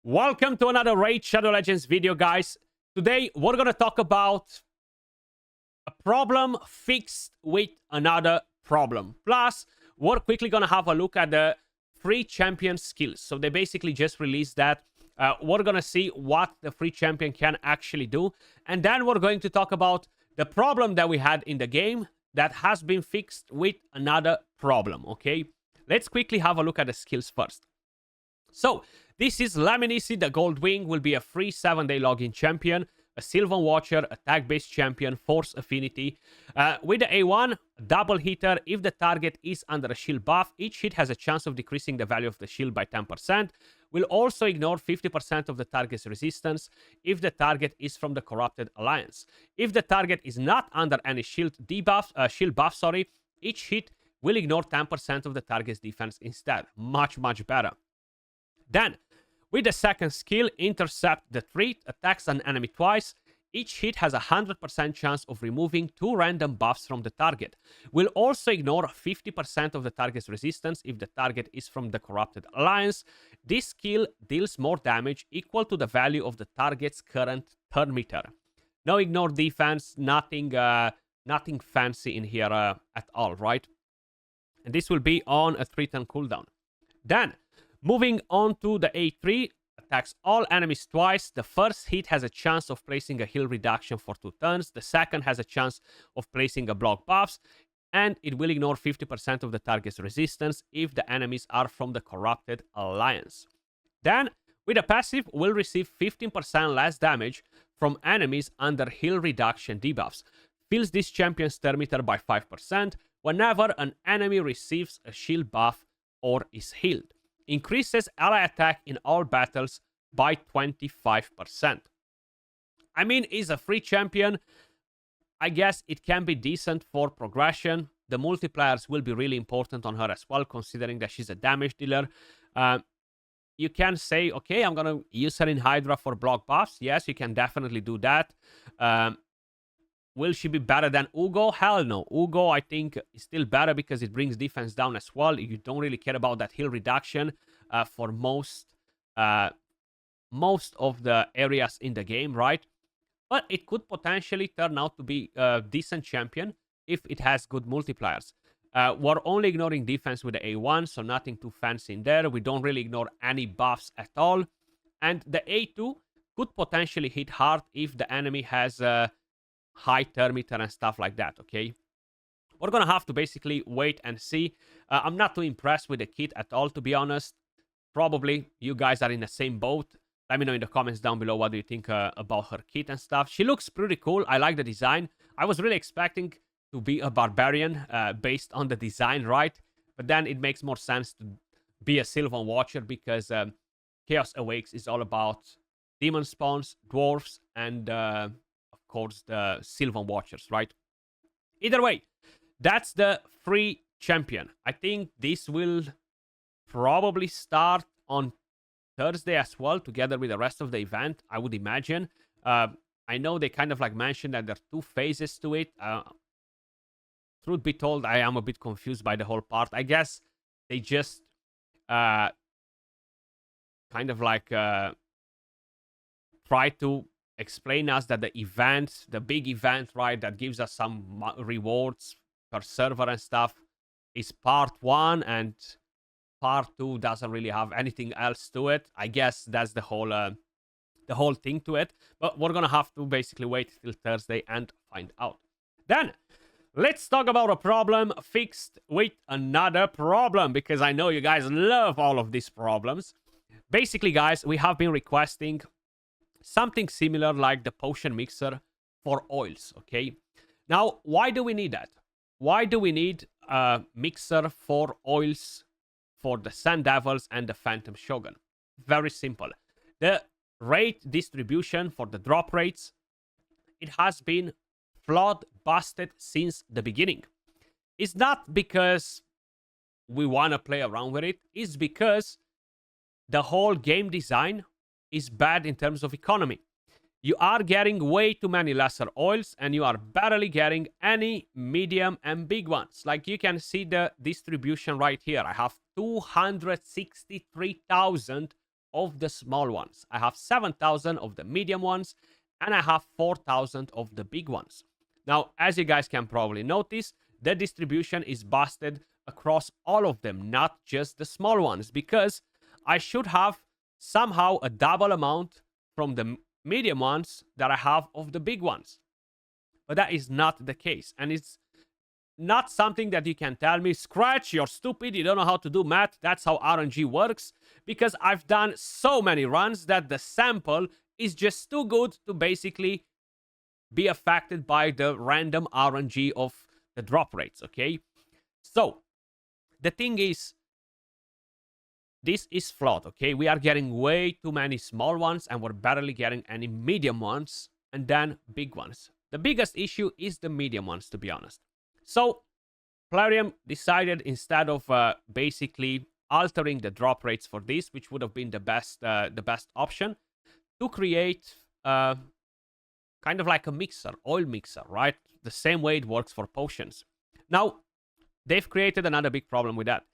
Welcome to another Raid Shadow Legends video, guys. Today, we're going to talk about a problem fixed with another problem. Plus, we're quickly going to have a look at the free champion skills. So they basically just released that. We're going to see what the free champion can actually do. And then we're going to talk about the problem that we had in the game that has been fixed with another problem, okay? Let's quickly have a look at the skills first. So, this is Laminici, the Gold Wing, will be a free 7-day login champion, a Sylvan Watcher, attack-based champion, force affinity. With the A1, double hitter, if the target is under a shield buff, each hit has a chance of decreasing the value of the shield by 10%. Will also ignore 50% of the target's resistance if the target is from the Corrupted Alliance. If the target is not under any shield buff, each hit will ignore 10% of the target's defense instead. Much better. Then, with the second skill, Intercept the Threat, attacks an enemy twice. Each hit has a 100% chance of removing 2 random buffs from the target. Will also ignore 50% of the target's resistance if the target is from the Corrupted Alliance. This skill deals more damage equal to the value of the target's current turn meter. No ignore defense, nothing fancy in here at all, right? And this will be on a 3-turn cooldown. Then, moving on to the A3, attacks all enemies twice. The first hit has a chance of placing a heal reduction for 2 turns. The second has a chance of placing a block buffs. And it will ignore 50% of the target's resistance if the enemies are from the Corrupted Alliance. Then, with a passive, will receive 15% less damage from enemies under heal reduction debuffs. Fills this champion's turn meter by 5% whenever an enemy receives a shield buff or is healed. Increases ally attack in all battles by 25%. I mean, is a free champion. I guess it can be decent for progression. The multipliers will be really important on her as well, considering that she's a damage dealer. You can say, okay, I'm going to use her in Hydra for block buffs. Yes, you can definitely do that. Will she be better than Ugo? Hell no. Ugo, I think, is still better because it brings defense down as well. You don't really care about that heal reduction for most of the areas in the game, right? But it could potentially turn out to be a decent champion if it has good multipliers. We're only ignoring defense with the A1, so nothing too fancy in there. We don't really ignore any buffs at all. And the A2 could potentially hit hard if the enemy has high turn meter and stuff like that, okay? We're gonna have to basically wait and see. I'm not too impressed with the kit at all, to be honest. Probably you guys are in the same boat. Let me know in the comments down below what do you think about her kit and stuff. She looks pretty cool. I like the design. I was really expecting to be a barbarian based on the design, right? But then it makes more sense to be a Sylvan Watcher because Chaos Awakes is all about demon spawns, dwarves, and of course, the Sylvan Watchers, right? Either way, that's the free champion. I think this will probably start on Thursday as well, together with the rest of the event, I would imagine. I know they kind of like mentioned that there are 2 phases to it. Truth be told, I am a bit confused by the whole part. I guess they just kind of like try to explain us that the event, the big event, right, that gives us some rewards per server and stuff, is part 1, and part 2 doesn't really have anything else to it. I guess that's the whole thing to it. But we're gonna have to basically wait till Thursday and find out. Then, let's talk about a problem fixed with another problem, because I know you guys love all of these problems. Basically, guys, we have been requesting something similar like the potion mixer for oils, okay? Now, why do we need that? Why do we need a mixer for oils for the Sand Devils and the Phantom Shogun? Very simple. The rate distribution for the drop rates, it has been flawed, busted since the beginning. It's not because we want to play around with it. It's because the whole game design is bad in terms of economy. You are getting way too many lesser oils, and you are barely getting any medium and big ones. Like you can see the distribution right here. I have 263,000 of the small ones. I have 7,000 of the medium ones, and I have 4,000 of the big ones. Now, as you guys can probably notice, the distribution is busted across all of them, not just the small ones, because I should have somehow a double amount from the medium ones that I have of the big ones. But that is not the case. And it's not something that you can tell me, Skratch, you're stupid, you don't know how to do math. That's how RNG works. Because I've done so many runs that the sample is just too good to basically be affected by the random RNG of the drop rates, okay? So, the thing is, this is flawed, okay? We are getting way too many small ones, and we're barely getting any medium ones, and then big ones. The biggest issue is the medium ones, to be honest. So, Plarium decided, instead of basically altering the drop rates for this, which would have been the best option, to create kind of like a mixer, oil mixer, right? The same way it works for potions. Now, they've created another big problem with that.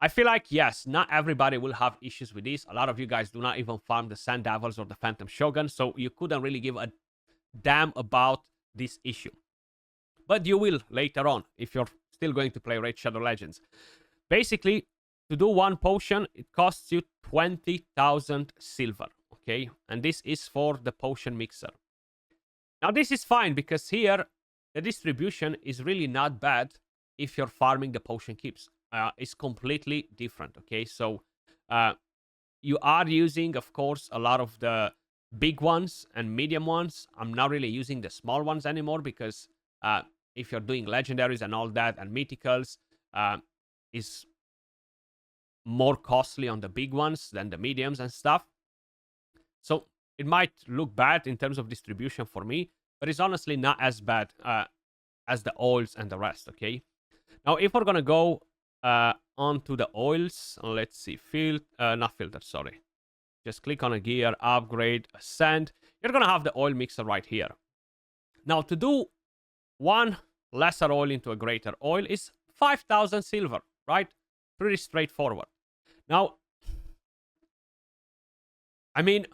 I feel like, yes, not everybody will have issues with this. A lot of you guys do not even farm the Sand Devils or the Phantom Shogun, so you couldn't really give a damn about this issue. But you will later on, if you're still going to play Raid Shadow Legends. Basically, to do one potion, it costs you 20,000 silver, okay? And this is for the potion mixer. Now, this is fine, because here, the distribution is really not bad if you're farming the potion keeps. It's completely different, okay? So, you are using, of course, a lot of the big ones and medium ones. I'm not really using the small ones anymore, because if you're doing legendaries and all that, and mythicals, is more costly on the big ones than the mediums and stuff. So, it might look bad in terms of distribution for me, but it's honestly not as bad as the oils and the rest, okay? Now, if we're gonna go onto the oils, let's see, not filter, sorry. Just click on a gear, upgrade, ascend. You're gonna have the oil mixer right here. Now, to do one lesser oil into a greater oil is 5,000 silver, right? Pretty straightforward. Now, I mean,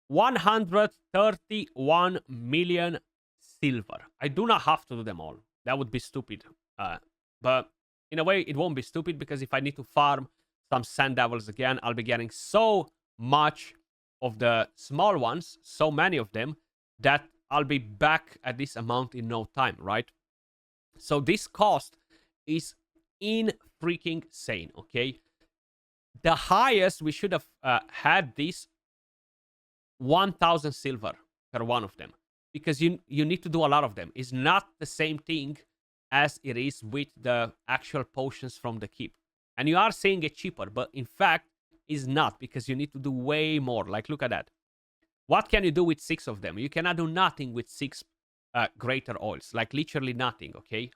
131 million silver. I do not have to do them all. That would be stupid. But in a way, it won't be stupid, because if I need to farm some Sand Devils again, I'll be getting so much of the small ones, so many of them, that I'll be back at this amount in no time, right? So this cost is freaking insane, okay? The highest we should have had this 1,000 silver per one of them, because you need to do a lot of them. It's not the same thing as it is with the actual potions from the keep. And you are saying it cheaper, but in fact, it's not, because you need to do way more. Like, look at that. What can you do with 6 of them? You cannot do nothing with 6 greater oils. Like, literally nothing, okay?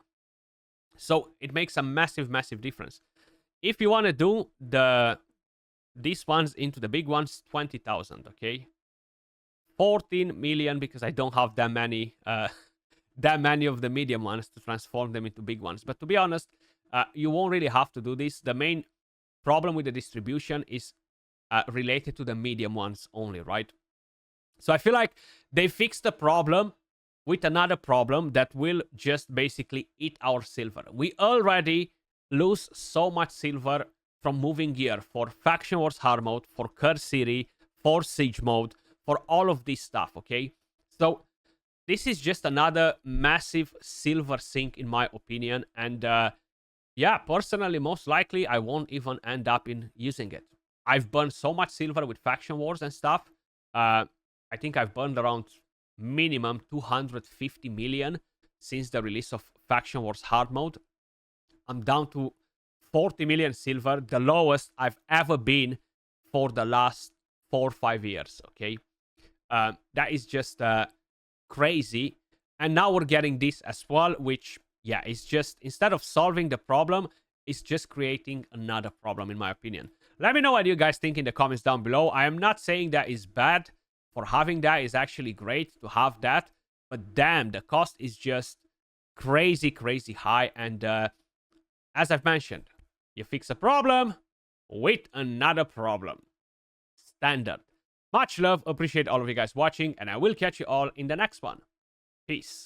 So, it makes a massive, massive difference. If you want to do these ones into the big ones, 20,000, okay? 14 million, because I don't have that many of the medium ones to transform them into big ones. But to be honest, you won't really have to do this. The main problem with the distribution is related to the medium ones only, right? So I feel like they fixed the problem with another problem that will just basically eat our silver. We already lose so much silver from moving gear for Faction Wars Hard Mode, for Curse City, for Siege Mode, for all of this stuff, okay? So this is just another massive silver sink, in my opinion. And yeah, personally, most likely, I won't even end up in using it. I've burned so much silver with Faction Wars and stuff. I think I've burned around minimum 250 million since the release of Faction Wars Hard Mode. I'm down to 40 million silver, the lowest I've ever been for the last 4 or 5 years, okay? That is just crazy. And now we're getting this as well, which, yeah, it's just, instead of solving the problem, it's just creating another problem, in my opinion. Let me know what you guys think in the comments down below. I am not saying that is bad. For having that is actually great to have that. But damn, the cost is just crazy, crazy high. And as I've mentioned, you fix a problem, with another problem. Standard. Much love, appreciate all of you guys watching, and I will catch you all in the next one. Peace.